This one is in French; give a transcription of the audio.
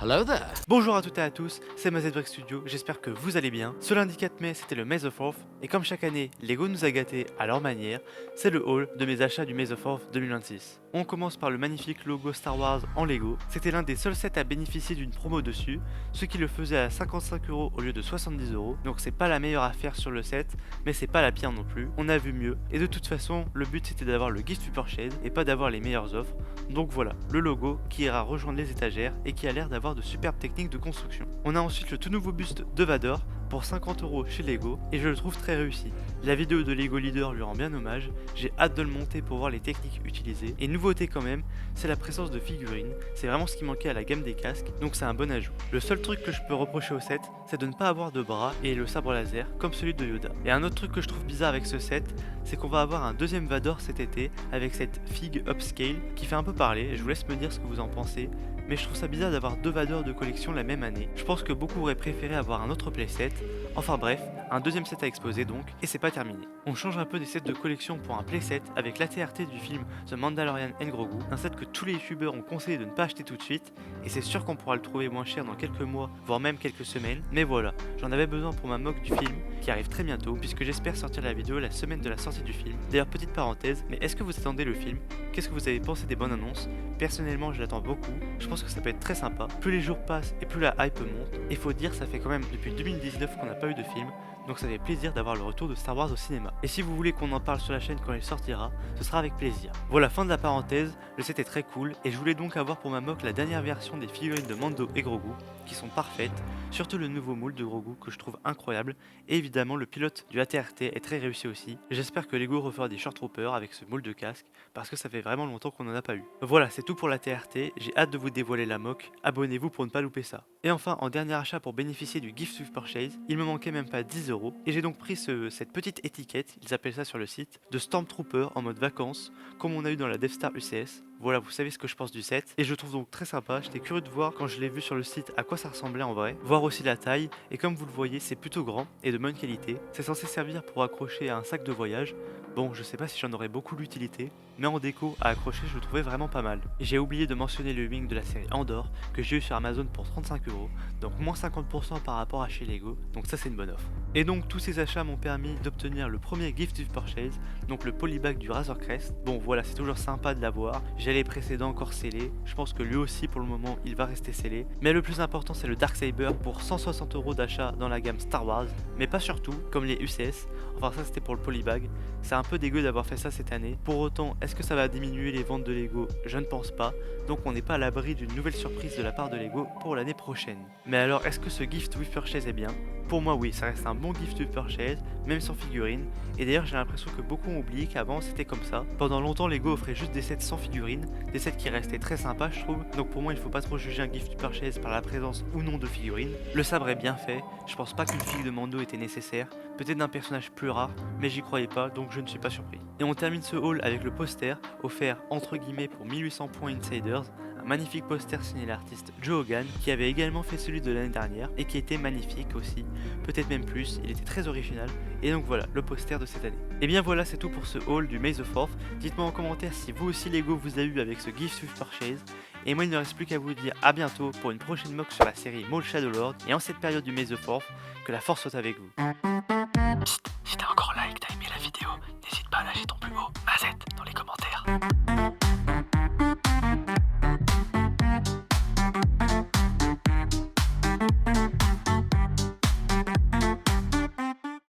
Hello there. Bonjour à toutes et à tous, c'est MazetBreak Studio, j'espère que vous allez bien. Ce lundi 4 mai, c'était le Maze of Forth, et comme chaque année, Lego nous a gâtés à leur manière, c'est le haul de mes achats du Maze of Forth 2026. On commence par le magnifique logo Star Wars en Lego. C'était l'un des seuls sets à bénéficier d'une promo dessus, ce qui le faisait à 55€ au lieu de 70€, donc c'est pas la meilleure affaire sur le set, mais c'est pas la pire non plus, on a vu mieux, et de toute façon, le but c'était d'avoir le gift to purchase et pas d'avoir les meilleures offres, donc voilà, le logo qui ira rejoindre les étagères et qui a l'air d'avoir de superbes techniques de construction. On a ensuite le tout nouveau buste de Vador pour 50€ chez Lego et je le trouve très réussi. La vidéo de Lego Leader lui rend bien hommage, j'ai hâte de le monter pour voir les techniques utilisées. Et nouveauté quand même, c'est la présence de figurines, c'est vraiment ce qui manquait à la gamme des casques, donc c'est un bon ajout. Le seul truc que je peux reprocher au set, c'est de ne pas avoir de bras et le sabre laser comme celui de Yoda. Et un autre truc que je trouve bizarre avec ce set, c'est qu'on va avoir un deuxième Vador cet été avec cette fig upscale qui fait un peu parler, je vous laisse me dire ce que vous en pensez. Mais je trouve ça bizarre d'avoir deux Vador de collection la même année. Je pense que beaucoup auraient préféré avoir un autre playset. Enfin bref, un deuxième set à exposer donc, et c'est pas terminé. On change un peu des sets de collection pour un playset avec l'ATRT du film The Mandalorian and Grogu, un set que tous les youtubeurs ont conseillé de ne pas acheter tout de suite, et c'est sûr qu'on pourra le trouver moins cher dans quelques mois, voire même quelques semaines, mais voilà, j'en avais besoin pour ma mock du film, qui arrive très bientôt, puisque j'espère sortir la vidéo la semaine de la sortie du film. D'ailleurs, petite parenthèse, mais est-ce que vous attendez le film? Qu'est-ce que vous avez pensé des bonnes annonces? Personnellement, je l'attends beaucoup, je pense que ça peut être très sympa. Plus les jours passent et plus la hype monte, et faut dire, ça fait quand même depuis 2019 qu'on n'a pas eu de film, donc ça fait plaisir d'avoir le retour de Star Wars au cinéma. Et si vous voulez qu'on en parle sur la chaîne quand il sortira, ce sera avec plaisir. Voilà, fin de la parenthèse, le set est très cool, et je voulais donc avoir pour ma mock la dernière version des figurines de Mando et Grogu, qui sont parfaites, surtout le nouveau moule de Grogu que je trouve incroyable, et évidemment le pilote du ATRT est très réussi aussi. J'espère que Lego refera des Short Troopers avec ce moule de casque, parce que ça fait vraiment longtemps qu'on en a pas eu. Voilà, c'est tout pour l'ATRT, j'ai hâte de vous dévoiler la mock, abonnez-vous pour ne pas louper ça. Et enfin, en dernier achat pour bénéficier du Gift with Purchase, il me manquait même pas 10€, et j'ai donc pris cette petite étiquette, ils appellent ça sur le site, de Stormtrooper en mode vacances, comme on a eu dans la Death Star UCS. Voilà, vous savez ce que je pense du set, et je le trouve donc très sympa. J'étais curieux de voir quand je l'ai vu sur le site à quoi ça ressemblait en vrai, voir aussi la taille, et comme vous le voyez, c'est plutôt grand et de bonne qualité. C'est censé servir pour accrocher à un sac de voyage. Bon, je sais pas si j'en aurais beaucoup l'utilité, mais en déco, à accrocher, je le trouvais vraiment pas mal. Et j'ai oublié de mentionner le wing de la série Andor, que j'ai eu sur Amazon pour 35€, donc moins 50% par rapport à chez Lego, donc ça c'est une bonne offre. Et donc tous ces achats m'ont permis d'obtenir le premier Gift with Purchase, donc le polybag du Razor Crest. Bon voilà, c'est toujours sympa de l'avoir, j'ai les précédents encore scellés, je pense que lui aussi pour le moment il va rester scellé. Mais le plus important c'est le Darksaber pour 160€ d'achat dans la gamme Star Wars, mais pas surtout, comme les UCS, enfin ça c'était pour le polybag. C'est un peu dégueu d'avoir fait ça cette année. Pour autant, est-ce que ça va diminuer les ventes de Lego? Je ne pense pas, donc on n'est pas à l'abri d'une nouvelle surprise de la part de Lego pour l'année prochaine. Mais alors, est-ce que ce Gift with Purchase est bien? Pour moi oui, ça reste un bon Gift with Purchase, même sans figurines, et d'ailleurs j'ai l'impression que beaucoup ont oublié qu'avant c'était comme ça. Pendant longtemps Lego offrait juste des sets sans figurines, des sets qui restaient très sympas je trouve, donc pour moi il faut pas trop juger un Gift with Purchase par la présence ou non de figurines. Le sabre est bien fait, je pense pas qu'une figue de Mando était nécessaire, peut-être d'un personnage plus rare, mais j'y croyais pas donc je ne suis pas surpris. Et on termine ce haul avec le poster, offert entre guillemets pour 1800 points Insiders, un magnifique poster signé l'artiste Joe Hogan, qui avait également fait celui de l'année dernière et qui était magnifique aussi, peut-être même plus, il était très original, et donc voilà, le poster de cette année. Et bien voilà, c'est tout pour ce haul du Maze of Forth. Dites-moi en commentaire si vous aussi Lego vous a eu avec ce Gift with Purchase, et moi il ne reste plus qu'à vous dire à bientôt pour une prochaine mock sur la série Maul Shadowlord, et en cette période du Maze of Forth, que la force soit avec vous. Psst, si t'es encore là et que t'as aimé la vidéo, n'hésite pas à lâcher ton plus haut Mazette dans les commentaires.